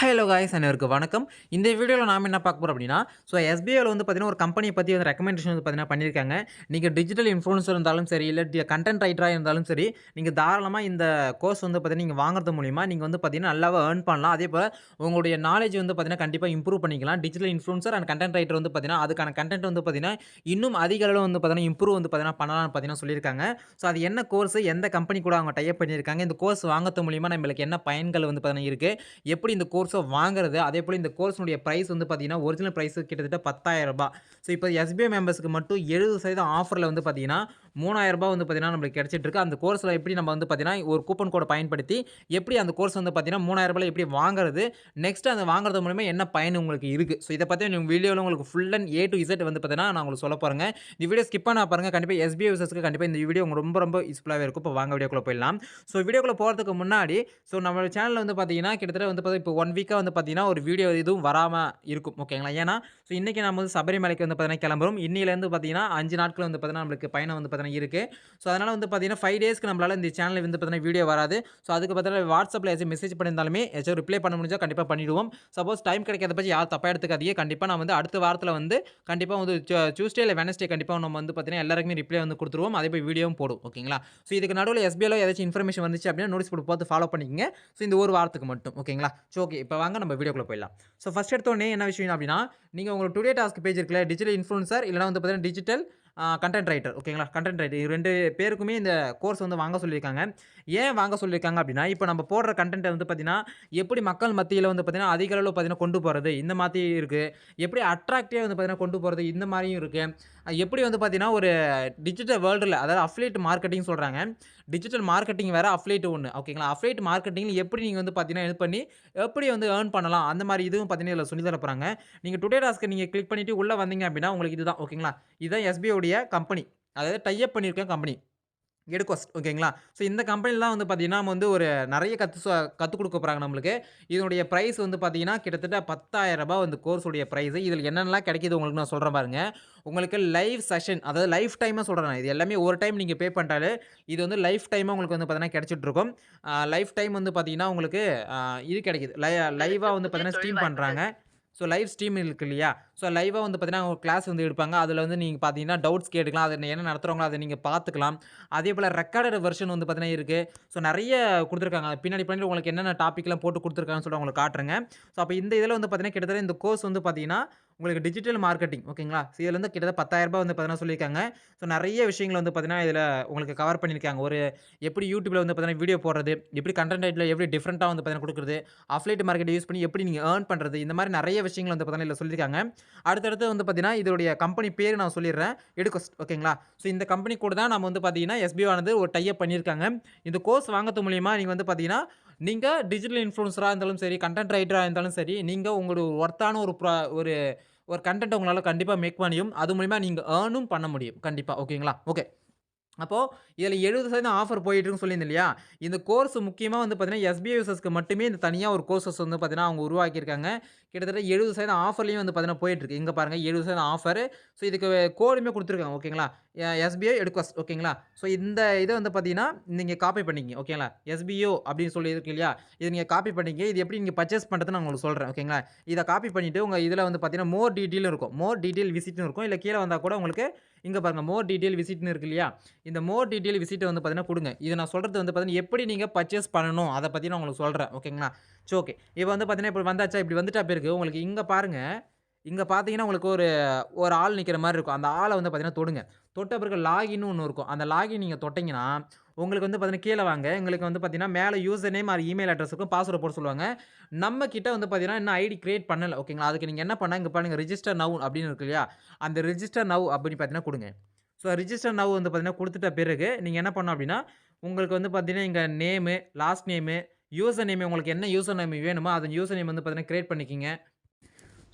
Hello guys அனைவருக்கு வணக்கம். இந்த வீடியோவில் நாம் என்ன பார்க்க போகிறோம் அப்படின்னா, எஸ்பிஐல வந்து பார்த்தீங்கன்னா ஒரு கம்பெனியை பற்றி வந்து ரெக்கமெண்டேஷன் வந்து பார்த்தீங்கன்னா பண்ணியிருக்காங்க. நீங்கள் டிஜிட்டல் இன்ஃப்ளூயன்சர் இருந்தாலும் சரி, இல்லை கண்டென்ட் ரைட்டராக இருந்தாலும் சரி, நீங்கள் தாராளமாக இந்த கோர்ஸ் வந்து பார்த்தீங்கன்னா நீங்கள் வாங்குறது மூலிமா நீங்கள் வந்து பார்த்தீங்கன்னா நல்லாவே ஏர்ன் பண்ணலாம். அதே போல் உங்களுடைய நாலேஜ் வந்து பார்த்தீங்கன்னா கண்டிப்பாக இம்ப்ரூவ் பண்ணிக்கலாம். Digital influencer and content writer வந்து பார்த்தீங்கன்னா அதுக்கான கண்டென்ட் வந்து பார்த்தீங்கன்னா இன்னும் அதிக அளவில் வந்து பார்த்தீங்கன்னா இம்ப்ரூவ் வந்து பார்த்தீங்கன்னா பண்ணலாம்னு பார்த்தீங்கன்னா சொல்லியிருக்காங்க. அது என்ன கோர்ஸ், எந்த கம்பெனி கூட அவங்க டைப் பண்ணியிருக்காங்க, இந்த கோர்ஸ் வாங்குறது மூலிமா நம்மளுக்கு என்ன பயன்கள் வந்து பார்த்தீங்கன்னா இருக்குது, எப்படி இந்த கோர்ஸை வாங்குறது, அதேபோல் இந்த கோர்ஸினுடைய பிரைஸ் வந்து பார்த்தீங்கன்னா ஒரிஜினல் பிரைஸ் கிட்டத்தட்ட ரூ. 10,000. இப்போ எஸ்பிஐ மெம்பர்ஸ்க்கு மட்டும் 70% ஆஃபரில் வந்து பார்த்தீங்கன்னா ரூ. 3,000 வந்து பார்த்தீங்கன்னா நம்மளுக்கு கிடைச்சிட்டு இருக்கு. அந்த கோர்ஸில் எப்படி நம்ம வந்து பார்த்தீங்கன்னா ஒரு கூப்பன் கோடை பயன்படுத்தி எப்படி அந்த கோர்ஸ் வந்து பார்த்தீங்கன்னா ரூ. 3,000 எப்படி வாங்குறது, நெக்ஸ்ட் அந்த வாங்குறது மூலமா என்ன பயன் உங்களுக்கு இருக்கு. இதை பற்றி வீடியோவில் உங்களுக்கு full and A to Z வந்து பார்த்தீங்கன்னா நான் உங்களுக்கு சொல்ல போறேங்க. இந்த வீடியோ ஸ்கிப் பண்ணா பாருங்க. கண்டிப்பாக எஸ்பிஐ யூசர்ஸ்க்கு கண்டிப்பாக இந்த வீடியோ ரொம்ப ரொம்ப யூஸ்ஃபுல்லாகவே இருக்கும். இப்போ வாங்க வீடியோக்குள்ள போயிடலாம். வீடியோக்குள்ள போகிறதுக்கு முன்னாடி நம்மளோட சேனலில் வந்து பார்த்தீங்கன்னா கிட்டத்தட்ட வந்து இப்போ 1 வீக்காக வந்து பார்த்தீங்கன்னா ஒரு வீடியோ எதுவும் வராம இருக்கும். ஓகேங்களா? ஏன்னா இன்னைக்கு நம்ம வந்து சபரிமலைக்கு வந்து பார்த்தீங்கன்னா கிளம்புறோம். இன்னிலேருந்து பார்த்தீங்கன்னா 5 நாட்கள் வந்து பார்த்தீங்கன்னா நம்மளுக்கு பயணம் வந்து பார்த்தீங்கன்னா இருக்கு. அதனால வந்து பார்த்தீங்கன்னா 5 டேஸ்க்கு நம்மளால இந்த சேனல்ல வந்து பார்த்தீங்கன்னா வீடியோ வராது. அதுக்கு பார்த்தீங்கன்னா வாட்ஸ்அப்ல ஏதாச்சும் மெசேஜ் பண்ணியிருந்தாலுமே ஏதாச்சும் ரிப்ளை பண்ண முடிஞ்சா கண்டிப்பா பண்ணிடுவோம். சப்போஸ் டைம் கிடைக்காத பட்சம் யாரும் தப்பா எடுத்துக்காதீங்க. கண்டிப்பா நான் வந்து அடுத்த வாரத்துல வந்து கண்டிப்பா வந்து டியூஸ்டே இல்ல வெட்னஸ்டே கண்டிப்பா நம்ம வந்து பார்த்தீங்கன்னா எல்லாருக்குமே ரிப்ளை வந்து குடுத்துருவோம். அதே போய் வீடியோவும் போடுவோம். ஓகேங்களா? இதுக்கு நடுவுல எஸ்பிஐல ஏதாச்சும் இன்ஃபர்மேஷன் வந்துச்சு அப்படின்னா நோட்டீஸ் போர்டு பார்த்து ஃபாலோ பண்ணிக்கங்க. இந்த ஒரு வாரத்துக்கு மட்டும். ஓகேங்களா? ஓகே. இப்போ வாங்க நம்ம வீடியோக்குள்ள போயிடலாம். ஃபர்ஸ்ட் எடுத்தோனே என்ன விஷயம் அப்படின்னா, நீங்க உங்க டுடே டாஸ்க் பேஜ் இருக்குல்ல, டிஜிட்டல் இன்ஃப்ளூயன்சர் இல்லனா வந்து பார்த்தீங்கன்னா டிஜிட்டல் கன்டென்ட் ரைட்டர். ஓகேங்களா? கன்டென்ட் ரைட்டர் இது 2 பேருக்குமே இந்த கோர்ஸ் வந்து வாங்க சொல்லியிருக்காங்க. ஏன் வாங்க சொல்லியிருக்காங்க அப்படின்னா, இப்போ நம்ம போடுற கன்டென்ட்ட வந்து பார்த்தீங்கன்னா, எப்படி மக்கள் மத்தியில வந்து பார்த்தீங்கன்னா, அதிக அளவுல பார்த்தீங்கன்னா கொண்டு போறது, இந்த மாதிரி இருக்கு. எப்படி அட்ராக்டிவா வந்து பார்த்தீங்கன்னா கொண்டு போறது, இந்த மாரியும் இருக்கு. எப்படி வந்து பார்த்தீங்கன்னா, ஒரு டிஜிட்டல் வேர்ல்டுல அதாவது அஃபிலியேட் மார்க்கெட்டிங் சொல்றாங்க. டிஜிட்டல் மார்க்கெட்டிங் வேற, அஃபிலியேட் ஒண்ணு. ஓகேங்களா? அஃபிலியேட் மார்க்கெட்டிங்ல எப்படி நீங்க வந்து பார்த்தீங்கன்னா இது பண்ணி, எப்படி வந்து ஏர்ன் பண்ணலாம், அந்த மாரி இதுவும் பார்த்தீங்கன்னா இதுல சொல்லி தர போறாங்க. நீங்க டுடே டாஸ்க்க நீங்க கிளிக் பண்ணிட்டு உள்ள வந்தீங்க அப்படின்னா, உங்களுக்கு இதுதான். ஓகேங்களா? இதுதான் எஸ்பிஐ உடைய கம்பெனி. அதாவது டை அப் பண்ணியிருக்க கம்பெனி. எடுகோஸ்ட். ஓகேங்களா? இந்த கம்பெனில தான் வந்து பார்த்தீங்கன்னா, நம்ம வந்து ஒரு நெறைய கத்துக் குடுக்க போறாங்க நம்மளுக்கு. இதனுடைய பிரைஸ் வந்து பார்த்தீங்கன்னா, கிட்டத்தட்ட ரூ. 10,000 இந்த கோர்ஸ் உடைய பிரைஸ். இதில என்னென்னலாம் கிடைக்குது உங்களுக்கு நான் சொல்றேன் பாருங்க. உங்களுக்கு லைவ் செஷன், அதாவது லைஃப் டைமா சொல்றேன் நான். இது எல்லாமே ஒரு டைம் நீங்க பே பண்ணிட்டாலே, இது வந்து லைஃப் டைமா உங்களுக்கு வந்து பார்த்தீங்கன்னா கிடைச்சிட்டு இருக்கும். லைஃப் டைம் வந்து பார்த்தீங்கன்னா, உங்களுக்கு இது கிடைக்குது. லைவா வந்து புதிய பார்த்தீங்கன்னா தொழில் ஸ்ட்ரீம் வாய்ப்புகள். பண்றாங்க. லைவ் ஸ்ட்ரீம் இருக்கு இல்லையா? லைவா வந்து பார்த்தீங்கன்னா, ஒரு கிளாஸ் வந்து எடுப்பாங்க. அதில வந்து நீங்க பார்த்தீங்கன்னா, டவுட்ஸ் கேட்டுக்கலாம். அத என்ன நடத்துறாங்களோ அத நீங்க பார்த்துக்கலாம். அதேபோல ரெக்கார்டட் வெர்ஷன் வந்து பார்த்தீங்கன்னா இருக்கு. நெறைய குடுத்துருக்காங்க. பின்னாடி பின்னாடி உங்களுக்கு என்னென்ன டாபிக்லாம் போட்டு குடுத்துருக்காங்கன்னு சொல்லிட்டு உங்களுக்கு காட்டுறேங்க. அப்ப இந்த இதில வந்து பார்த்தீங்கன்னா, கிட்டத்தட்ட இந்த கோர்ஸ் வந்து பார்த்தீங்கன்னா, உங்களுக்கு டிஜிட்டல் மார்க்கெட்டிங். ஓகேங்களா? இதுல இருந்து கிட்டத்தட்ட ரூ. 10,000 வந்து பார்த்தீங்கன்னா சொல்லியிருக்காங்க. நெறைய விஷயங்கள் வந்து பார்த்தீங்கன்னா, இதில உங்களுக்கு கவர் பண்ணியிருக்காங்க. ஒரு எப்படி YouTubeல வந்து பார்த்தீங்கன்னா, வீடியோ போடுறது, எப்படி கன்டென்ட் ரைட்டர்ல எப்படி டிஃபரண்டா வந்து பார்த்தீங்கன்னா குடுக்குறது, அஃபிலியேட் மார்க்கெட் யூஸ் பண்ணி எப்படி நீங்க ஏர்ன் பண்றது, இந்த மாரி நெறைய விஷயங்கள் வந்து பார்த்தீங்கன்னா, இதுல சொல்லியிருக்காங்க. அடுத்தடுத்து வந்து பார்த்தீங்கன்னா, இதோடைய கம்பெனி பேரு நான் சொல்லிர்றேன். எடுகோஸ்ட். ஓகேங்களா? இந்த கம்பெனி கூட தான் நம்ம வந்து பார்த்தீங்கன்னா, எஸ்பிஐ ஆனது ஒரு டை அப் பண்ணியிருக்காங்க. இந்த கோர்ஸ் வாங்குறது மூலியமா நீங்க வந்து பார்த்தீங்கன்னா, நீங்க டிஜிட்டல் இன்ஃப்ளூயன்சரா இருந்தாலும் சரி, கன்டென்ட் ரைட்டரா இருந்தாலும் சரி, நீங்க உங்களோட ஒர்த்தான ஒரு ஒரு கன்டென்ட்ட உங்களால கண்டிப்பா மேக் பண்ண முடியும். அது மூலியமா நீங்க ஏர்னும் பண்ண முடியும். கண்டிப்பா. ஓகேங்களா? ஓகே. அப்போ இதில 70% ஆஃபர் போயிட்டுருக்குன்னு சொல்லியிருந்தேன் இல்லையா? இந்த கோர்ஸ் முக்கியமா வந்து பார்த்தீங்கன்னா, எஸ்பிஐ யூசர்ஸ்க்கு மட்டுமே இந்த தனியா ஒரு கோர்சஸ் வந்து பார்த்தீங்கன்னா, அவங்க உருவாக்கியிருக்காங்க. கிட்டத்தட்ட 70% ஆஃபர்லயும் வந்து பார்த்தீங்கன்னா போயிட்டுருக்கு. இங்க பாருங்க 70% ஆஃபரு. இதுக்கு கோடுமே குடுத்துருக்காங்க. ஓகேங்களா? எஸ்பிஐ எடுக்வஸ்ட். ஓகேங்களா? இந்த இத வந்து பார்த்தீங்கன்னா, நீங்க காப்பி பண்ணிக்கங்க. ஓகேங்களா? எஸ்பிஓ அப்படின்னு சொல்லி இருக்கு இல்லையா? இத நீங்க காப்பி பண்ணிக்கங்க. இது எப்படி நீங்க பர்ச்சேஸ் பண்றதுன்னு நான் உங்களுக்கு சொல்றேன். ஓகேங்களா? இத காப்பி பண்ணிட்டு உங்க இதில வந்து பார்த்தீங்கன்னா, மோர் டீட்டெயில்னு இருக்கும். மோர் டீட்டெயில் விசிட்ன்னு இருக்கும். இல்ல கீழ வந்தா கூட உங்களுக்கு இங்க பாருங்க மோர் டீட்டெயில் விசிட்ன்னு இருக்கு இல்லையா? இந்த மோர் டீட்டெயில் விசிட்ட வந்து பார்த்தீங்கன்னா குடுங்க. இத நான் சொல்றது வந்து பார்த்தீங்கன்னா, எப்படி நீங்க பர்ச்சேஸ் பண்ணணும், அத பத்தி நான் உங்களுக்கு சொல்றேன். ஓகேங்களா? ஓகே. இப்ப வந்து பார்த்தீங்கன்னா, இப்படி வந்தாச்சா, இப்படி வந்துட்டா பிறகு உங்களுக்கு இங்க பாருங்க. இங்க பார்த்தீங்கன்னா, உங்களுக்கு ஒரு ஒரு ஆள் நிக்கிற மாரி இருக்கும். அந்த ஆள வந்து பார்த்தீங்கன்னா தொடுங்க. தொட்ட பிறகு லாகின்னு ஒண்ணு இருக்கும். அந்த லாகின் நீங்க தொட்டீங்கன்னா, உங்களுக்கு வந்து பார்த்தீங்கன்னா, கீழ வாங்க. உங்களுக்கு வந்து பார்த்தீங்கன்னா, மேல user name R email address இருக்கும். பாஸ்வேர்ட் போட சொல்லுவாங்க. நம்ம கிட்ட வந்து பார்த்தீங்கன்னா, இன்னும் ஐடி கிரியேட் பண்ணல. ஓகேங்களா? அதுக்கு நீங்க என்ன பண்ணா, இங்க பாருங்க ரிஜிஸ்டர் நவ் அப்படின்னு இருக்கு இல்லையா? அந்த ரிஜிஸ்டர் நவ் அப்படின்னு பார்த்தீங்கன்னா குடுங்க. ரிஜிஸ்டர் நவ் வந்து பார்த்தீங்கன்னா குடுத்துட்ட பிறகு, நீங்க என்ன பண்ணணும் அப்படின்னா, உங்களுக்கு வந்து பார்த்தீங்கன்னா, இங்க name, last name, user name உங்களுக்கு என்ன யூசர் நேம் வேணுமோ, அந்த யூசர் நேம் வந்து பார்த்தீங்கன்னா கிரியேட் பண்ணிக்கங்க.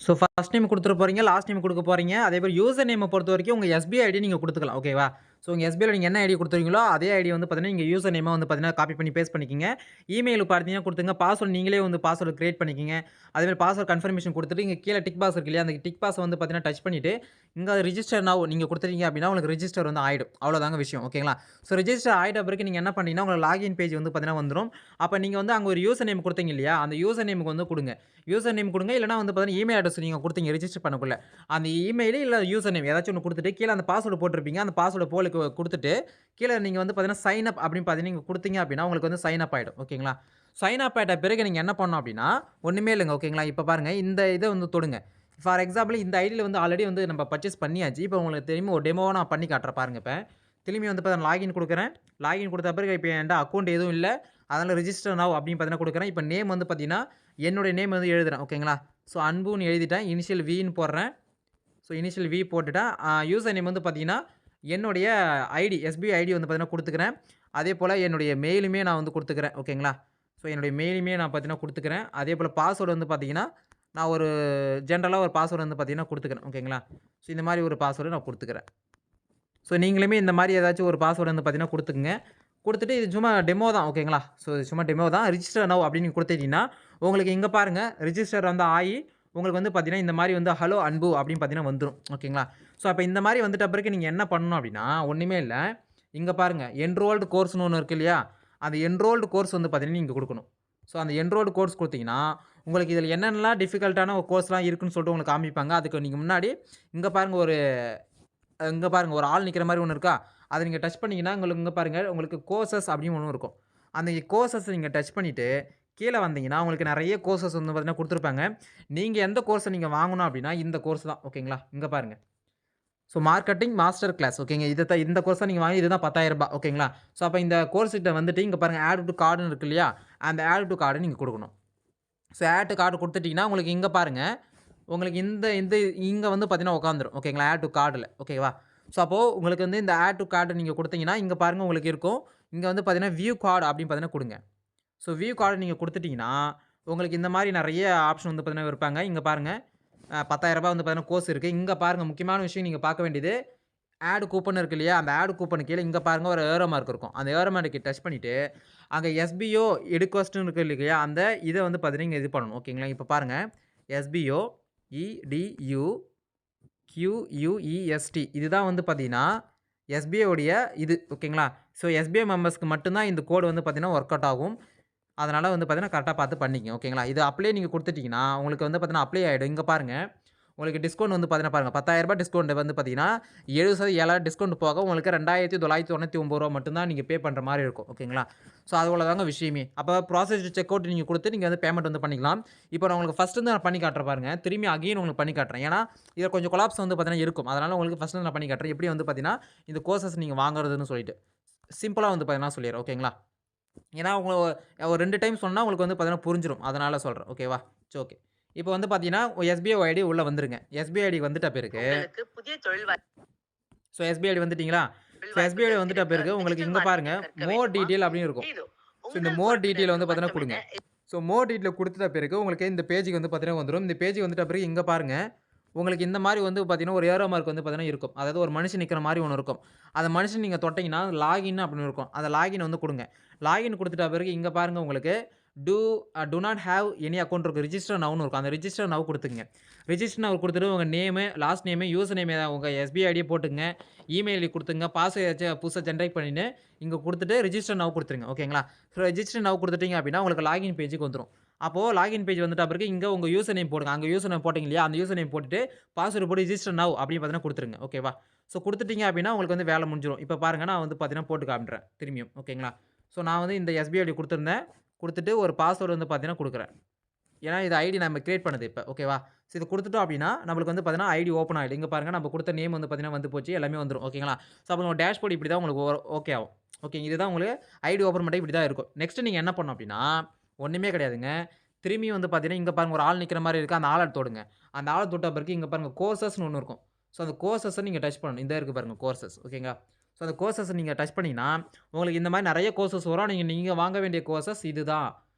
ஃபர்ஸ்ட் நேம் குடுத்துற போறீங்க, லாஸ்ட் நேம் குடுக்க போறீங்க. அதேமாரி யூசர் நேம பொறுத்தவரைக்கும் உங்க எஸ்பிஐ ஐடி நீங்க குடுத்துக்கலாம். ஓகேவா? ஸோ உங்கள் எஸ்பிஐல நீங்கள் என்ன ஐடி கொடுத்துருக்கீங்களோ அதே ஐடி வந்து பார்த்தீங்கன்னா நீங்கள் யூசர் நேமாக வந்து பார்த்தீங்கன்னா காப்பி பண்ணி பேஸ்ட் பண்ணிக்கிங்க. இமெயில் பார்த்தீங்கன்னா கொடுத்துங்க. பாஸ்வேர்ட் நீங்களே வந்து பாஸ்வேர்டு கிரியேட் பண்ணிக்கிங்க. அதேமாதிரி பாஸ்வேர்ட் கன்ஃபர்மேஷன் கொடுத்துட்டு இங்கே கீழே டிக் பாக்ஸ் இருக்கு இல்லையா, அந்த டிக் பாக்ஸை வந்து பார்த்தீங்கன்னா டச் பண்ணிவிட்டு இங்கே ரிஜிஸ்டர் நவ் நீங்கள் கொடுத்துட்டீங்க அப்படின்னா உங்களுக்கு ரிஜிஸ்டர் வந்து ஆகிடும். அவ்வளோதாங்க விஷயம். ஓகேங்களா. ஸோ ரிஜிஸ்டர் ஆகிட்ட பிறகு நீங்கள் என்ன பண்ணீங்கன்னா உங்களுக்கு லாகின் பேஜ் வந்து பார்த்தீங்கன்னா வந்துடும். அப்போ நீங்கள் வந்து அங்கே ஒரு யூசர் நேம் கொடுத்தீங்க இல்லையா, அந்த யூசர் நேமுக்கு வந்து கொடுங்க. யூசர் நேம் கொடுங்க. இல்லைனா வந்து பார்த்தீங்கன்னா இமெயில் அட்ரஸ் நீங்கள் கொடுத்தீங்க ரிஜிஸ்டர் பண்ணக்குள்ள அந்த இமெயில் இல்லை யூசர் நேம் ஏதாச்சும் ஒன்று கொடுத்துட்டு கீழே அந்த பாஸ்வேர்டு போட்டிருப்பீங்க. அந்த பாஸ்வேர்டு போலுக்கு கொடுத்துட்டு கீழே நீங்கள் வந்து பார்த்தீங்கன்னா சைன் அப் அப்படின்னு பார்த்தீங்கன்னா நீங்கள் கொடுத்தீங்க அப்படின்னா உங்களுக்கு வந்து சைன் அப் ஆகிடும். ஓகேங்களா. சைன் அப் ஆகிட்ட பிறகு நீங்கள் என்ன பண்ணணும் அப்படின்னா ஒன்றுமே இல்லைங்க. ஓகேங்களா. இப்போ பாருங்கள் இந்த இதை வந்து தொடுங்க. ஃபார் எக்ஸாம்பிள் இந்த ஐடியில் வந்து ஆல்ரெடி வந்து நம்ம பர்ச்சேஸ் பண்ணியாச்சு. இப்போ உங்களுக்கு திரும்பி ஒரு டெமோவாக நான் பண்ணி காட்டுறேன் பாருங்கள். இப்போ திரும்பி வந்து பார்த்தா லாகின் கொடுக்குறேன். லாகின் கொடுத்த பிறகு இப்போ என்கிட்ட அக்கௌண்ட் எதுவும் இல்லை, அதனால் ரிஜிஸ்டர் நவ் அப்படின்னு பார்த்தீங்கன்னா கொடுக்குறேன். இப்போ நேம் வந்து பார்த்தீங்கன்னா என்னுடைய நேம் வந்து எழுதுறேன். ஓகேங்களா. ஸோ அன்புன்னு எழுதிட்டேன். இனிஷியல் வின்னு போடுறேன். ஸோ இனிஷியல் வி போட்டுட்டேன். யூசர் நேம் வந்து பார்த்தீங்கன்னா என்னுடைய ஐடி எஸ்பிஐ ஐடி வந்து பார்த்தீங்கன்னா கொடுத்துக்கிறேன். அதே போல் என்னுடைய மெயிலுமே நான் வந்து கொடுத்துக்கிறேன். ஓகேங்களா. ஸோ என்னுடைய மெயிலுமே நான் பார்த்தீங்கன்னா கொடுத்துக்கிறேன். அதே போல் பாஸ்வேர்டு வந்து பார்த்தீங்கன்னா நான் ஒரு ஜென்ரலாக ஒரு பாஸ்வேர்டு வந்து பார்த்தீங்கன்னா கொடுத்துக்கிறேன். ஓகேங்களா. ஸோ இந்த மாதிரி ஒரு பாஸ்வேர்டு நான் கொடுத்துக்கிறேன். ஸோ நீங்களுமே இந்த மாதிரி ஏதாச்சும் ஒரு பாஸ்வேர்டு வந்து பார்த்தீங்கன்னா கொடுத்துக்குங்க. கொடுத்துட்டு இது சும்மா டெமோ தான். ஓகேங்களா. ஸோ இது சும்மா டெமோ தான். ரிஜிஸ்டர் நவ் அப்படின்னு கொடுத்துட்டீங்கன்னா உங்களுக்கு இங்கே பாருங்கள் ரிஜிஸ்டர் வந்து ஆகி உங்களுக்கு வந்து பார்த்தீங்கன்னா இந்த மாதிரி வந்து ஹலோ அன்பு அப்படின்னு பார்த்தீங்கன்னா வந்துடும். ஓகேங்களா. ஸோ அப்போ இந்த மாதிரி வந்துட்ட பிறகு நீங்கள் என்ன பண்ணணும் அப்படின்னா ஒன்றுமே இல்லை. இங்கே பாருங்கள் என்ரோல்டு கோர்ஸ்னு ஒன்று இருக்குது இல்லையா, அந்த என்ரோல்டு கோர்ஸ் வந்து பார்த்தீங்கன்னா நீங்கள் கொடுக்கணும். ஸோ அந்த என்ரோல்டு கோர்ஸ் கொடுத்தீங்கன்னா உங்களுக்கு இதில் என்னென்னலாம் டிஃபிகல்ட்டான ஒரு கோர்ஸ்லாம் இருக்குன்னு சொல்லிட்டு உங்களுக்கு காமிப்பாங்க. அதுக்கு நீங்கள் முன்னாடி இங்கே பாருங்கள் ஒரு ஆள் நிற்கிற மாதிரி ஒன்று இருக்கா, அதை நீங்கள் டச் பண்ணிங்கன்னா உங்களுக்கு இங்கே பாருங்கள் உங்களுக்கு கோர்சஸ் அப்படின்னு ஒன்று இருக்கும். அந்த கோர்சஸ் நீங்கள் டச் பண்ணிவிட்டு கீழே வந்தீங்கன்னா உங்களுக்கு நிறைய கோர்சஸ் வந்து பார்த்தீங்கன்னா கொடுத்துருப்பாங்க. நீங்கள் எந்த கோர்ஸை நீங்கள் வாங்கணும் அப்படின்னா இந்த கோர்ஸ் தான். ஓகேங்களா. இங்கே பாருங்கள். So marketing master class. ஓகேங்க. இந்த கோர்ஸை நீங்கள் வாங்கி இதுதான் ரூ. 10,000. ஓகேங்களா. ஸோ அப்போ இந்த கோர்ஸ்கிட்ட வந்துட்டு இங்கே பாருங்கள் ஆட் டு கார்டுன்னு இருக்கு இல்லையா, அந்த ஆட் டு கார்டு நீங்கள் கொடுக்கணும். ஸோ ஆட் டு கார்டு கொடுத்துட்டிங்கன்னா உங்களுக்கு இங்கே பாருங்கள் உங்களுக்கு இந்த இந்த இங்கே வந்து பார்த்தீங்கன்னா உட்காந்துரும். ஓகேங்களா. ஆட் டு கார்டில். ஓகேவா. ஸோ அப்போது உங்களுக்கு வந்து இந்த ஆட் டு கார்டு நீங்கள் கொடுத்தீங்கன்னா இங்கே பாருங்கள் உங்களுக்கு இருக்கும். இங்கே வந்து பார்த்தீங்கன்னா வியூ கார்டு அப்படின்னு பார்த்தீங்கன்னா கொடுங்க. ஸோ வியூ கார்டு நீங்கள் கொடுத்துட்டிங்கன்னா உங்களுக்கு இந்த மாதிரி நிறைய ஆப்ஷன் வந்து பார்த்தீங்கன்னா இருப்பாங்க. இங்கே பாருங்கள் ரூ. 10,000 வந்து பார்த்தீங்கன்னா கோர்ஸ் இருக்குது. இங்கே பாருங்கள் முக்கியமான விஷயம் நீங்கள் பார்க்க வேண்டியது ஆட் கூப்பன் இருக்குது இல்லையா, அந்த ஆட் கூப்பன் கீழே இங்கே பாருங்கள் ஒரு ஏரோ மார்க் இருக்கும். அந்த ஏரோ மார்க்கு டச் பண்ணிவிட்டு அங்கே எஸ்பிஓ எடுக்வஸ்ட்னு இருக்குது இல்லையா, அந்த இதை வந்து பார்த்தீங்கன்னா இங்கே இது பண்ணணும். ஓகேங்களா. இப்போ பாருங்கள் எஸ்பிஓ EDUQUEST இதுதான் வந்து பார்த்தீங்கன்னா எஸ்பிஐ உடைய இது. ஓகேங்களா. ஸோ எஸ்பிஐ மெம்பர்ஸ்க்கு மட்டும்தான் இந்த கோடு வந்து பார்த்தீங்கன்னா ஒர்க் அவுட் ஆகும். அதனால் வந்து பார்த்தீங்கன்னா கரெக்டாக பார்த்து பண்ணிக்கங்க. ஓகேங்களா. இது அப்ளை நீங்கள் கொடுத்துட்டீங்கன்னா உங்களுக்கு வந்து பார்த்தீங்கன்னா அப்ளை ஆகிடும். இங்கே பாருங்கள் உங்களுக்கு டிஸ்கவுண்ட் வந்து பார்த்தீங்கன்னா பாருங்கள் ரூ. 10,000 டிஸ்கவுண்ட் வந்து பார்த்தீங்கன்னா 70,000 டிஸ்கவுண்ட் போக உங்களுக்கு ரூ. 2,999 மட்டும்தான் நீங்கள் பே பண்ணுற மாதிரி இருக்கும். ஓகேங்களா. ஸோ அது தாங்க விஷயமே. அப்போ ப்ராசஸ் செக் அவுட் நீங்கள் கொடுத்து நீங்கள் வந்து பேமெண்ட் வந்து பண்ணிக்கலாம். இப்போ நான் உங்களுக்கு ஃபஸ்ட்டு நான் பண்ணி காட்டுறேன் பாருங்கள். திரும்பி அகைன் உங்களுக்கு பண்ணி காட்டுறேன். ஏன்னா இதில் கொஞ்சம் கொலாப்ஸ் வந்து பார்த்தீங்கன்னா இருக்கும். அதனால் உங்களுக்கு ஃபஸ்ட்டு நான் பண்ணி காட்டுறேன். எப்படி வந்து பார்த்தீங்கன்னா இந்த கோர்சஸ் நீங்கள் வாங்குறதுன்னு சொல்லிட்டு சிம்பிளாக வந்து பார்த்தீங்கன்னா சொல்லிடுறேன். ஓகேங்களா. ஏன்னா ஒரு 2 டைம் சொன்னால் உங்களுக்கு வந்து பார்த்தீங்கன்னா புரிஞ்சிடும். அதனால் சொல்கிறேன். ஓகேவா. சரி ஓகே. இப்போ வந்து பார்த்தீங்கன்னா எஸ்பிஐ ஐடி உள்ளே வந்துருங்க. எஸ்பிஐ ஐடி வந்துட்ட பிறகு ஸோ எஸ்பிஐ ஐடி வந்துட்டீங்களா. ஸோ எஸ்பிஐ ஐடி வந்துட்ட பிறகு உங்களுக்கு இங்கே பாருங்கள் மோர் டீட்டெயில் அப்படின்னு இருக்கும். ஸோ இந்த மோர் டீட்டெயில் வந்து பார்த்தீங்கன்னா கொடுங்க. ஸோ மோர் டீட்டெயில் கொடுத்துட்ட பிறகு உங்களுக்கு இந்த பேஜுக்கு வந்து பார்த்தீங்கன்னா வந்துடும். இந்த பேஜுக்கு வந்துட்ட பிறகு இங்கே பாருங்கள் உங்களுக்கு இந்த மாதிரி வந்து பார்த்தீங்கன்னா ஒரு ஏரோ மார்க் வந்து பார்த்தீங்கன்னா இருக்கும். அதாவது ஒரு மனுஷன் நிற்கிற மாதிரி ஒன்று இருக்கும். அந்த மனுஷன் நீங்கள் தொட்டிங்கன்னா லாகின் அப்படின்னு இருக்கும். அந்த லாகின் வந்து கொடுங்க. லாகின் கொடுத்துட்ட பிறகு இங்கே பாருங்கள் உங்களுக்கு do not have any account இருக்கும். ரிஜிஸ்டர் நவ்னு இருக்கும். அந்த ரிஜிஸ்டர் நவ் கொடுத்துங்க. ரிஜிஸ்டர் நவ் கொடுத்துட்டு உங்கள் name last name user name உங்கள் எஸ்பிஐ ஐடியை போட்டுங்க. இமெயில் கொடுத்துங்க. பாஸ்வேர்ட் புதுசாக ஜென்ரேட் பண்ணிட்டு இங்கே கொடுத்துட்டு ரிஜிஸ்டர் நவ் கொடுத்துருங்க. ஓகேங்களா. ஸோ ரிஜிஸ்டர் நவ் கொடுத்துட்டீங்க அப்படின்னா உங்களுக்கு லாகின் பேஜுக்கு வந்துடும். அப்போது லாகின் பேஜ் வந்துட்ட பிறகு இங்கே உங்கள் யூசர் நேம் போடுங்க. அங்கே யூசர் நேம் போட்டிங்க இல்லையா, அந்த யூசர் நேம் போட்டுட்டு பாஸ்வேர்டு போட்டு ரிஜிஸ்டர் நவ் அப்படின்னு பார்த்தீங்கன்னா கொடுத்துருங்க. ஓகேவா. ஸோ கொடுத்துட்டீங்க அப்படின்னா உங்களுக்கு வந்து வேலை முடிஞ்சிடும். இப்போ பாருங்கள் நான் வந்து பார்த்தீங்கன்னா போட்டு காமிட்டுறேன் திரும்பியும். ஓகேங்களா. ஸோ நான் வந்து இந்த எஸ்பிஐ ஐடி கொடுத்துருந்தேன். கொடுத்துட்டு ஒரு பாஸ்வேர்டு வந்து பார்த்தீங்கன்னா கொடுக்குறேன். ஏன்னா இது ஐடி நம்ம கிரியேட் பண்ணுது இப்போ. ஓகேவா. ஸோ இது கொடுத்துட்டோம் அப்படின்னா நம்மளுக்கு வந்து பார்த்தீங்கன்னா ஐடி ஓப்பன் ஆகிடும். இங்கே பாருங்கள் நம்ம கொடுத்த நேம் வந்து பார்த்தீங்கன்னா வந்து போச்சு எல்லாமே வந்துடும். ஓகேங்களா. ஸோ அப்போ உங்கள் டேஷ்போர்ட் இப்படி தான் உங்களுக்கு ஓகே ஆகும். ஓகே. இதுதான் உங்களுக்கு ஐடி ஓப்பன் பண்ணி இப்படி தான் இருக்கும். நெக்ஸ்ட் நீங்கள் என்ன பண்ணணும் அப்படின்னா ஒன்றுமே கிடையாதுங்க. திரும்பி வந்து பார்த்தீங்கன்னா இங்கே பாருங்கள் ஒரு ஆள் நிற்கிற மாதிரி இருக்குது. அந்த ஆளை தொடுங்க. அந்த ஆளை தொட்ட பிறகு இங்கே பாருங்கள் கோர்சஸ்னு ஒன்று இருக்கும். ஸோ அந்த கோர்சஸை நீங்கள் டச் பண்ணணும். இந்த இருக்குது பாருங்கள் கோர்சஸ். ஓகேங்களா. ஸோ அந்த கோர்சஸை நீங்கள் டச் பண்ணிங்கன்னா உங்களுக்கு இந்த மாதிரி நிறைய கோர்சஸ் வரும். நீங்கள் வாங்க வேண்டிய கோர்சஸ் இதுதான்.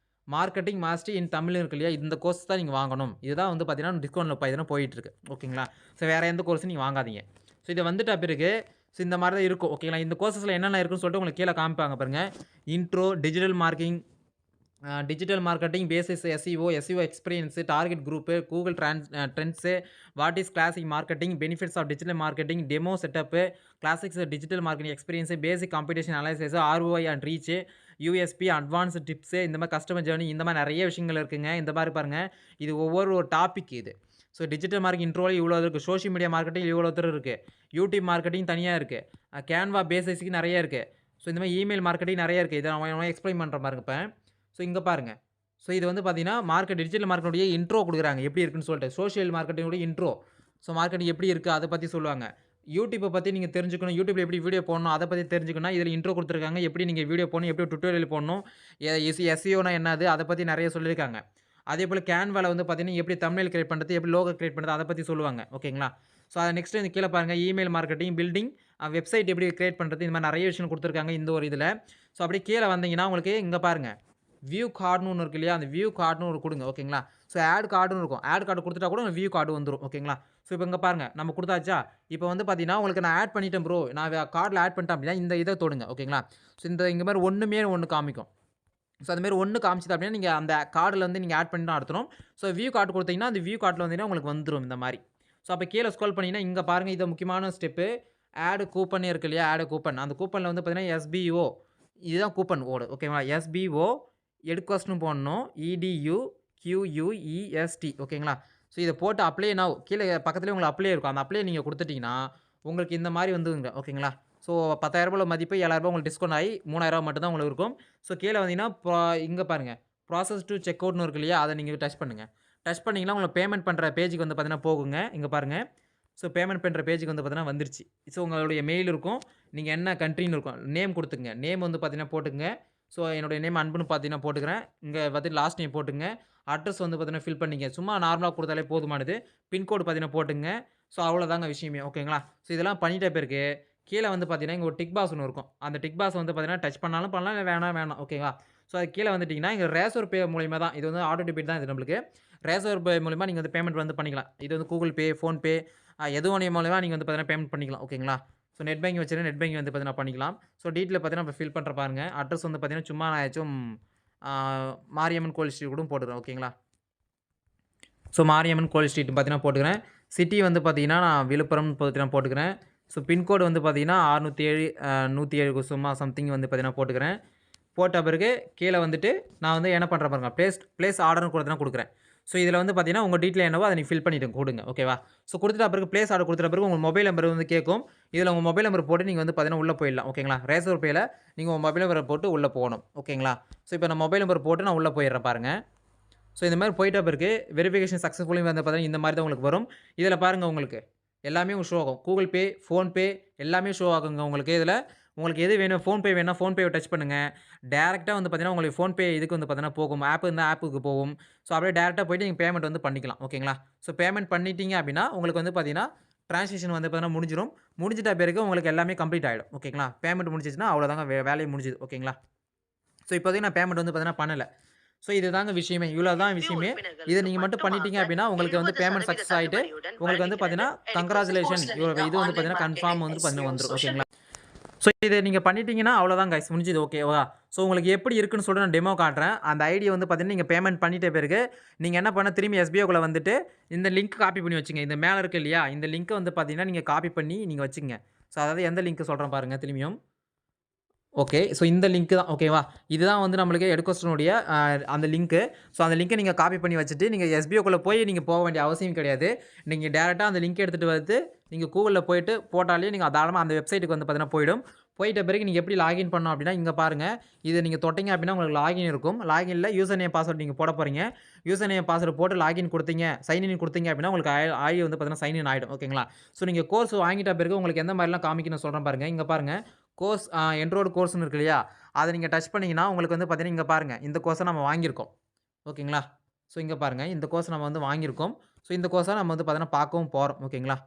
மார்க்கெட்டிங் மாஸ்டர் இன் தமிழ் இருக்கு இல்லையா, இந்த கோர்ஸ் தான் நீங்கள் வாங்கணும். இதுதான் வந்து பார்த்தீங்கன்னா டிஸ்கவுண்ட்டில் பார்த்தீங்கன்னா போயிட்டுருக்கு. ஓகேங்களா. ஸோ வேறு எந்த கோர்ஸும் நீங்கள் வாங்காதீங்க. ஸோ இதை வந்துட்ட பிறகு ஸோ இந்த மாதிரி தான் இருக்கும். ஓகேங்களா? இந்த கோர்சஸில் என்னென்ன இருக்குன்னு சொல்லிட்டு உங்களுக்கு கீழே காமிப்பாங்க பாருங்க. Intro, digital marketing, basis SEO, SEO experience, target group, Google trends, what is classic marketing, benefits of digital marketing, demo setup, classics digital marketing experience, basic competition analysis, ROI and reach, USP, advanced tips, இந்த மாதிரி customer journey, இந்த மாதிரி நிறைய விஷயங்கள் இருக்குங்க. இந்த மாதிரி பாருங்க, இது ஒவ்வொரு டாபிக் இது. ஸோ டிஜிட்டல் மார்க்கெட்டிங் இன்ட்ரோல இவ்வளோ இருக்குது. சோஷியல் மீடியா மார்க்கெட்டிங் இவ்வளோ இருக்குது. யூடியூப் மார்க்கெட்டிங் தனியாக இருக்குது. கேன்வா பேசிக்ஸ்க்கு நிறைய இருக்குது. ஸோ இந்த மாதிரி இமெயில் மார்க்கெட்டிங் நிறைய இருக்குது. இதை நான் எக்ஸ்பிளைன் பண்ணுற பாருங்க இப்போ. ஸோ இங்கே பாருங்க. ஸோ இது வந்து பார்த்தீங்கன்னா டிஜிட்டல் மார்க்கெட்டுடைய இன்ட்ரோ கொடுக்குறாங்க எப்படி இருக்குன்னு சொல்லிட்டு. சோஷியல் மார்க்கெட்டிங்குடைய இன்ட்ரோ. ஸோ மார்க்கெட்டிங் எப்படி இருக்குது அதை பற்றி சொல்லுவாங்க. யூடியூப்பை பற்றி நீங்கள் தெரிஞ்சுக்கணும். யூடியூப்ல எப்படி வீடியோ போடணும் அதை பற்றி தெரிஞ்சுக்கணும். இதில் இன்ட்ரோ கொடுத்துருக்காங்க. எப்படி நீங்கள் வீடியோ போடணும், எப்படி டுட்டோரியல் போடணும், எஸ்இஓனா என்னது அதை பற்றி நிறைய சொல்லியிருக்காங்க. அதே போல் கேன்வால வந்து பார்த்தீங்கன்னா எப்படி தம்ப்நெயில் கிரியேட் பண்ணுறது, எப்படி லோகோ கிரியேட் பண்ணுறது அதை பற்றி சொல்லுவாங்க. ஓகேங்களா? ஸோ அதை நெக்ஸ்ட் இந்த கீழே பாருங்கள் இமெயில் மார்க்கெட்டிங், பில்டிங், வெப்சைட் எப்படி கிரியேட் பண்ணுறது, இந்த மாதிரி நிறைய விஷயம் கொடுத்துருக்காங்க இந்த ஒரு இதில். ஸோ அப்படியே கீழே வந்தீங்கன்னா உங்களுக்கு இங்கே பாருங்கள் வியூ கார்டுன்னு ஒன்று இருக்கு இல்லையா, அந்த வியூ கார்டுன்னு ஒரு கொடுங்க. ஓகேங்களா? ஸோ ஆட் கார்டுன்னு இருக்கும். ஆட் கார்டு கொடுத்துட்டா கூட வியூ கார்டு வந்துடும். ஓகேங்களா? ஸோ இப்போ இங்கே பாருங்கள் நம்ம கொடுத்தாச்சா. இப்போ வந்து பார்த்தீங்கன்னா உங்களுக்கு நான் ஆட் பண்ணிட்டேன் ப்ரோ, நான் கார்டில் ஆட் பண்ணிட்டேன் அப்படின்னா இந்த இதை தொடுங்க. ஓகேங்களா? ஸோ இங்கே மாதிரி ஒன்று காமிக்கும். ஸோ அதுமாரி ஒன்று காமிச்சிது அப்படின்னா நீங்கள் அந்த கார்டில் வந்து நீங்கள் ஆட் பண்ணி தான் நடத்தணும். ஸோ வியூ கார்டு கொடுத்தீங்கன்னா அந்த வியூ கார்டில் வந்தீங்கன்னா உங்களுக்கு வந்துடும் இந்த மாதிரி. ஸோ அப்போ கீழே ஸ்க்ரோல் பண்ணிங்கன்னா இங்கே பாருங்கள், இது முக்கியமான ஸ்டெப்பு. ஆடு கூப்பன் இருக்கு இல்லையா, ஆடு கூப்பன். அந்த கூப்பனில் வந்து பார்த்தீங்கன்னா எஸ்பிஓ இதுதான் கூப்பன் ஓடு. ஓகேங்களா? எஸ்பிஓ எடுக்கோஸ்ட்னு போடணும். இடியூ கியூயூஇஎஸ்டி. ஓகேங்களா? ஸோ இதை போட்டு அப்ளை நவ் கீழே பக்கத்துலேயே உங்களுக்கு அப்ளை இருக்கும். அந்த அப்ளை நீங்கள் கொடுத்துட்டிங்கன்னா உங்களுக்கு இந்த மாதிரி வந்துங்க. ஓகேங்களா? ஸோ ரூ. 10,000 மதிப்பு ரூ. 7,000 உங்களுக்கு டிஸ்கவுண்ட் ஆகி ரூ. 3,000 மட்டும் தான் உங்களுக்கு இருக்கும். ஸோ கீழே வந்தீங்கன்னா இங்கே பாருங்கள் ப்ராசஸ் டு செக் அவுட்னு இருக்கு இல்லையா, அதை நீங்கள் டச் பண்ணுங்கள். டச் பண்ணிங்கன்னா உங்களுக்கு பேமெண்ட் பண்ணுற பேஜுக்கு வந்து பார்த்தீங்கன்னா போகுங்க. இங்கே பாருங்கள். ஸோ பேமெண்ட் பண்ணுற பேஜுக்கு வந்து பார்த்தீங்கன்னா வந்துருச்சு. ஸோ உங்களுடைய மெயில் இருக்கும். நீங்கள் என்ன கண்ட்ரின்னு இருக்கும், நேம் கொடுத்துங்க. நேம் வந்து பார்த்தீங்கன்னா போட்டுங்க. ஸோ என்னுடைய நேம் அன்புன்னு பார்த்தீங்கன்னா போட்டுக்கிறேன். இங்கே பார்த்தீங்கன்னா லாஸ்ட் நேம் போட்டுங்க. அட்ரஸ் வந்து பார்த்தீங்கன்னா ஃபில் பண்ணிங்க. சும்மா நார்மலாக கொடுத்தாலே போதுமானது. பின்கோடு பார்த்தீங்கன்னா போட்டுங்க. ஸோ அவ்வளோதாங்க விஷயமே. ஓகேங்களா? ஸோ இதெல்லாம் பண்ணிட்ட பிறகு கீழே வந்து பார்த்தீங்கன்னா இங்கே ஒரு டிக் பாக்ஸ் ஒன்று இருக்கும். அந்த டிக் பாக்ஸ் வந்து பார்த்தீங்கன்னா டச் பண்ணாலும் பண்ணலாம், இல்லை வேணாம். ஓகேவா? ஸோ அது கீழே வந்துட்டிங்கன்னா இங்கே ரேசர் பே மூலியமாக தான் இது வந்து ஆட்டோ டெபிட் தான் இது நம்மளுக்கு. ரேசர் பே மூலிமா நீங்கள் வந்து பேமெண்ட் வந்து பண்ணிக்கலாம். இது வந்து கூகுள் பே, ஃபோன்பே எது மூலியமாக நீங்கள் வந்து பார்த்தீங்கன்னா பேமெண்ட் பண்ணிக்கலாம். ஓகேங்களா? ஸோ நெட் பேங்கிங் வச்சுருந்தா நெட் பேங்கிங் வந்து பார்த்தீங்கன்னா பண்ணிக்கலாம். ஸோ டீட்டெயில் பார்த்தீங்கன்னா இப்போ ஃபில் பண்ணுற பாருங்க. அட்ரஸ் வந்து பார்த்தீங்கன்னா சும்மா நான் ஏதாச்சும் மாரியம்மன் கோவில் ஸ்ட்ரீட் கூட போட்டுக்கிறேன். ஓகேங்களா? ஸோ மாரியம்மன் கோவில் ஸ்ட்ரீட் பார்த்தீங்கன்னா போட்டுக்கிறேன். சிட்டி வந்து பார்த்தீங்கன்னா நான் விழுப்புரம் பார்த்தீங்கன்னா போட்டுக்கிறேன். ஸோ பின்கோடு வந்து பார்த்தீங்கன்னா 607 107 சும்மா சம்திங் வந்து பார்த்தீங்கன்னா போட்டுக்கிறேன். போட்ட பிறகு கீழே வந்துட்டு நான் வந்து என்ன பண்ணுறேன் பாருங்க, ப்ளேஸ் ஆர்டர்னு கூட தான் கொடுக்குறேன். ஸோ இதில் வந்து பார்த்தீங்கன்னா உங்கள் டீட்டெயில் என்னவோ அதை நீங்கள் ஃபில் பண்ணிட்டு கொடுங்க. ஓகேவா? ஸோ கொடுத்துட்ட பிறகு ப்ளேஸ் ஆர்டர் கொடுத்துட்ட பிறகு உங்கள் மொபைல் நம்பர் வந்து கேட்கும். இதில் உங்கள் மொபைல் நம்பர் போட்டு நீங்கள் வந்து பார்த்தீங்கன்னா உள்ளே போயிடலாம். ஓகேங்களா? ரேசர் பேயில் நீங்கள் உங்கள் மொபைல் நம்பரை போட்டு உள்ளே போகணும். ஓகேங்களா? ஸோ இப்போ நான் மொபைல் நம்பர் போட்டு நான் உள்ளே போயிடுறேன் பாருங்கள். ஸோ இந்த மாதிரி போயிட்ட பிறகு வெரிஃபிகேஷன் சக்ஸஸ்ஃபுல்லி வந்து பார்த்தீங்கன்னா இந்த மாதிரி தான் உங்களுக்கு வரும். இதில் பாருங்கள் உங்களுக்கு எல்லாமே ஷோ ஆகும். கூகுள் பே, ஃபோன்பே எல்லாமே ஷோ ஆகுங்க உங்களுக்கு. இதில் உங்களுக்கு எது வேணும், ஃபோன்பே வேணும்னா ஃபோன்பேவை டச் பண்ணுங்கள். டேரெக்டாக வந்து பார்த்தீங்கன்னா உங்களுக்கு ஃபோன்பே இதுக்கு வந்து பார்த்தீங்கன்னா போகும். ஆப் இருந்தால் ஆப்புக்கு போகும். ஸோ அப்படியே டேரெக்டாக போய்ட்டு நீங்கள் பேமெண்ட் வந்து பண்ணிக்கலாம். ஓகேங்களா? ஸோ பேமெண்ட் பண்ணிட்டீங்க அப்படின்னா உங்களுக்கு வந்து பார்த்தீங்கன்னா ட்ரான்சாக்ஷன் வந்து பார்த்தீங்கன்னா முடிஞ்சிடும். முடிஞ்சிட்ட பிறகு உங்களுக்கு எல்லாமே கம்ப்ளீட் ஆகிடும். ஓகேங்களா? பேமெண்ட் முடிஞ்சிச்சுன்னா அவ்வளோதாங்க, வேலையை முடிஞ்சுது. ஓகேங்களா? ஸோ இப்போதைக்கு நான் பேமெண்ட் வந்து பார்த்தீங்கன்னா பண்ணலை. ஸோ இதுதாங்க விஷயமே. இவ்வளோ தான் விஷயமே. இதை நீங்கள் மட்டும் பண்ணிட்டீங்க அப்படின்னா உங்களுக்கு வந்து பேமெண்ட் சக்ஸஸ் ஆகிட்டு உங்களுக்கு வந்து பார்த்தீங்கன்னா கங்க்ராச்சுலேஷன் இது வந்து பார்த்தீங்கன்னா கன்ஃபார்ம் வந்து பார்த்தீங்கன்னா வந்துடும். ஓகேங்களா? ஸோ இதை நீங்கள் பண்ணிட்டீங்கன்னா அவ்வளோதான் கைஸ், முடிஞ்சுது. ஓகேவா? ஸோ உங்களுக்கு எப்படி இருக்குன்னு சொல்லிட்டு நான் டெமோ காட்டுறேன். அந்த ஐடியை வந்து பார்த்தீங்கன்னா நீங்கள் பேமெண்ட் பண்ணிட்ட பிறகு நீங்கள் என்ன பண்ண, திரும்பி எஸ்பிஐக்குள்ளே வந்துட்டு இந்த லிங்க் காப்பி பண்ணி வச்சுங்க. இந்த மேலே இருக்குது இல்லையா, இந்த லிங்க்கை வந்து பார்த்தீங்கன்னா நீங்கள் காப்பி பண்ணி நீங்கள் வச்சுங்க. ஸோ அதாவது எந்த லிங்க் சொல்கிறேன் பாருங்கள் திரும்பியும். ஓகே. ஸோ இந்த லிங்க் தான். ஓகேவா? இதுதான் வந்து நம்மளுக்கு எடுகோஸ்டனுடைய அந்த லிங்க்கு. ஸோ அந்த லிங்கை நீங்கள் காப்பி பண்ணி வச்சுட்டு நீங்கள் எஸ்பிஓக்குள்ளே போய் நீங்கள் போக வேண்டிய அவசியம் கிடையாது. நீங்கள் டேரெக்டாக அந்த லிங்க் எடுத்துகிட்டு வந்து நீங்கள் கூகுளில் போயிட்டு போட்டாலே நீங்கள் தாராளமாக அந்த வெப்சைட்டுக்கு வந்து பார்த்தீங்கன்னா போயிடும். போயிட்ட பிறகு நீங்கள் எப்படி லாகின் பண்ணணும் அப்படின்னா இங்கே பாருங்கள். இதை நீங்கள் தொட்டிங்க அப்படின்னா உங்களுக்கு லாகின் இருக்கும். லாகினில் யூசர் நேம் பாஸ்வேர்ட் நீங்கள் போட போகிறீங்க. யூசர் நேம் பாஸ்வேர்டு போட்டு லாகின் கொடுத்தீங்க, சைன்இன் கொடுத்தீங்க அப்படின்னா உங்களுக்கு ஆகி வந்து பார்த்தீங்கன்னா சைன்இன் ஆகிடும். ஓகேங்களா? ஸோ நீங்கள் கோர்ஸ் வாங்கிட்ட பிறகு உங்களுக்கு எந்த மாதிரிலாம் காமிக்கணும் சொல்கிறேன் பாருங்கள். இங்கே பாருங்கள் கோர்ஸ் என்ரோடு கோர்ஸ்னு இருக்கு இல்லையா, அதை நீங்கள் டச் பண்ணிங்கன்னா உங்களுக்கு வந்து பார்த்தீங்கன்னா இங்கே பாருங்கள் இந்த கோர்ஸை நம்ம வாங்கியிருக்கோம். ஓகேங்களா? ஸோ இங்கே பாருங்கள் இந்த கோர்ஸ் நம்ம வந்து வாங்கியிருக்கோம். ஸோ இந்த கோர்ஸை நம்ம வந்து பார்த்தீங்கன்னா பார்க்கவும் போகிறோம். ஓகேங்களா?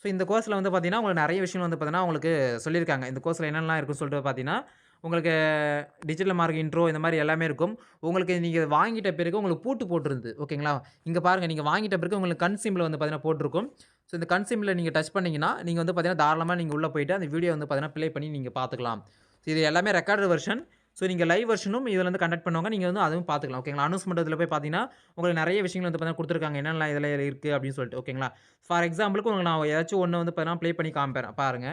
ஸோ இந்த கோர்ஸில் வந்து பார்த்தீங்கன்னா உங்களுக்கு நிறைய விஷயம் வந்து பார்த்தீங்கன்னா உங்களுக்கு சொல்லியிருக்காங்க. இந்த கோர்ஸில் என்னென்னலாம் இருக்குன்னு சொல்லிட்டு பார்த்தீங்கன்னா உங்களுக்கு டிஜிட்டல் மார்க்கெட்டிங் இன்ட்ரோ இந்த மாரி எல்லாமே இருக்கும். உங்களுக்கு நீங்க வாங்கிட்ட பிறகு உங்களுக்கு பூட்டு போட்டிருந்தது. ஓகேங்களா? இங்க பாருங்க நீங்க வாங்கிட்ட பிறகு உங்களுக்கு கண் சிம்பிள் வந்து பார்த்தீங்கன்னா போட்டிருக்கும். ஸோ இந்த கண் சிம்பிள நீங்க டச் பண்ணீங்கன்னா, நீங்க வந்து பார்த்தீங்கன்னா தாராளமா நீங்க உள்ள போயிட்டு அந்த வீடியோ வந்து பார்த்தீங்கன்னா ப்ளே பண்ணி நீங்க பார்த்துக்கலாம். இது எல்லாமே ரெக்கார்டட் வெர்ஷன். ஸோ நீங்க லைவ் வெர்ஷனும் இதுல வந்து கண்டக்ட் பண்ணுவாங்க. நீங்க வந்து அதுவும் பார்த்துக்கலாம். ஓகேங்களா? அனௌன்ஸ்மென்ட் இதில போய் பார்த்தீங்கன்னா, உங்களுக்கு நெறைய விஷயங்கள் வந்து பார்த்தீங்கன்னா குடுத்துருக்காங்க. என்னென்னலாம் இதில இருக்கு அப்படின்னு சொல்லிட்டு. ஓகேங்களா? ஃபார் எக்ஸாம்பிளுக்கு உங்களுக்கு நான் ஏதாச்சும் ஒண்ணு வந்து பார்த்தீங்கன்னா ப்ளே பண்ணி காமிப்பேன். பாருங்க.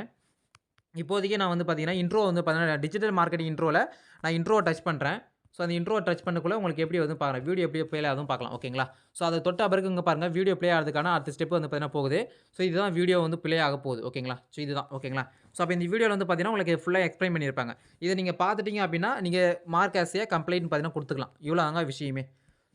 இப்போதைக்கு நான் வந்து பார்த்தீங்கன்னா, இன்ட்ரோ வந்து பார்த்தீங்கன்னா, டிஜிட்டல் மார்க்கெட்டிங் இன்ட்ரோல நான் இன்ட்ரோவ டச் பண்றேன். ஸோ அந்த இன்ட்ரோவ டச் பண்ணக்குள்ள உங்களுக்கு எப்படி வந்து பாருங்க. வீடியோ எப்படி ப்ளே ஆகுதுன்னு பார்க்கலாம். ஓகேங்களா? ஸோ அத தொட்ட பிறகு இங்க பாருங்க வீடியோ ப்ளே ஆகுறதுக்கான அடுத்த ஸ்டெப் வந்து பார்த்தீங்கன்னா போகுது. ஸோ இதுதான் வீடியோ வந்து ப்ளே ஆக போகுது. ஓகேங்களா? ஸோ இதுதான். ஓகேங்களா? ஸோ அப்ப இந்த வீடியோல வந்து பார்த்தீங்கன்னா, உங்களுக்கு ஃபுல்லா எக்ஸ்ப்ளைன் பண்ணியிருப்பாங்க. இத நீங்க பார்த்துட்டீங்க அப்படின்னா, நீங்க மார்க் ஆஸ் எ கம்ப்ளைண்ட் பார்த்தீங்கன்னா குடுத்துக்கலாம். இவ்வளோ தாங்க விஷயமே.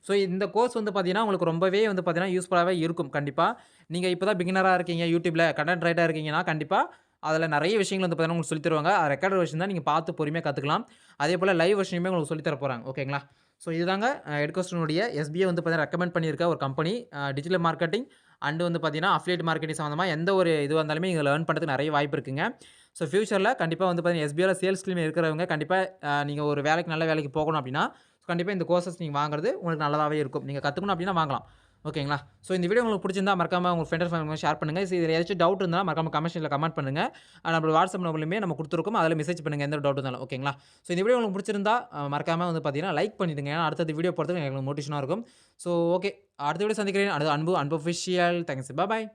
ஸோ இந்த கோர்ஸ் வந்து பார்த்தீங்கன்னா, உங்களுக்கு ரொம்பவே வந்து பார்த்தீங்கன்னா, யூஸ்ஃபுல்லாவே இருக்கும் கண்டிப்பா. நீங்க இப்ப தான் பிகினரா இருக்கீங்க YouTubeல கன்டென்ட் ரைட்டரா இருக்கீங்கன்னா, கண்டிப்பா அதில நெறைய விஷயங்கள் வந்து பார்த்தீங்கன்னா, உங்களுக்கு சொல்லி தருவாங்க. ரெக்கார்டட் வெர்ஷன் தான் நீங்க பார்த்து பொறுமையா கத்துக்கலாம். அதேபோல லைவ் வெர்ஷனுமே உங்களுக்கு சொல்லி தர போறாங்க. ஓகேங்களா? ஸோ இதுதாங்க எடுகோஸ்டினுடைய எஸ்பிஐ வந்து பார்த்தீங்கன்னா, ரெக்கமெண்ட் பண்ணியிருக்க ஒரு கம்பெனி. டிஜிட்டல் மார்க்கெட்டிங் அண்ட் வந்து பார்த்தீங்கன்னா, அஃபிலியேட் மார்க்கெட்டிங் சம்மந்தமா எந்த ஒரு இதுவா இருந்தாலுமே இதில ஏர்ன் பண்றதுக்கு நெறைய வாய்ப்பு இருக்குங்க. ஸோ ஃபியூச்சர்ல கண்டிப்பா வந்து பார்த்தீங்கன்னா, எஸ்பிஐல சேல்ஸ் டீம்ல இருக்கிறவங்க கண்டிப்பா நீங்க ஒரு வேலைக்கு நல்ல வேலைக்கு போகணும் அப்படின்னா, கண்டிப்பா இந்த கோர்சஸ் நீங்க வாங்குறது உங்களுக்கு நல்லதாவே இருக்கும். நீங்க கத்துக்கணும் அப்படின்னா வாங்கலாம். ஓகேங்களா? ஸோ இந்த வீடியோ உங்களுக்கு புடிச்சிருந்தா மறக்காம உங்க ஃப்ரெண்ட் அண்ட் ஃபேமிலிக்கு ஷேர் பண்ணுங்க. இதில ஏதாச்சும் டவுட் இருந்தா மறக்காம கமெண்ட் செக்ஷன்ல கமெண்ட் பண்ணுங்க. நம்மளோட வாட்ஸ்அப் நம்பர்லயுமே நம்ம குடுத்துருக்கோம். அதில மெசேஜ் பண்ணுங்க எந்த டவுட் இருந்தாலும். ஓகேங்களா? ஸோ இந்த வீடியோ உங்களுக்கு புடிச்சிருந்தா மறக்காம வந்து பார்த்தீங்கன்னா, லைக் பண்ணிடுங்க. ஏன்னா அடுத்தடுத்த வீடியோ போடுறதுக்கு எனக்கு மோட்டிவேஷனா இருக்கும். So okay. அடுத்த வீடியோ சந்திக்கிறேன். அன்பு அன்பு அஃபிஷியல். தேங்க்ஸ். பாய்.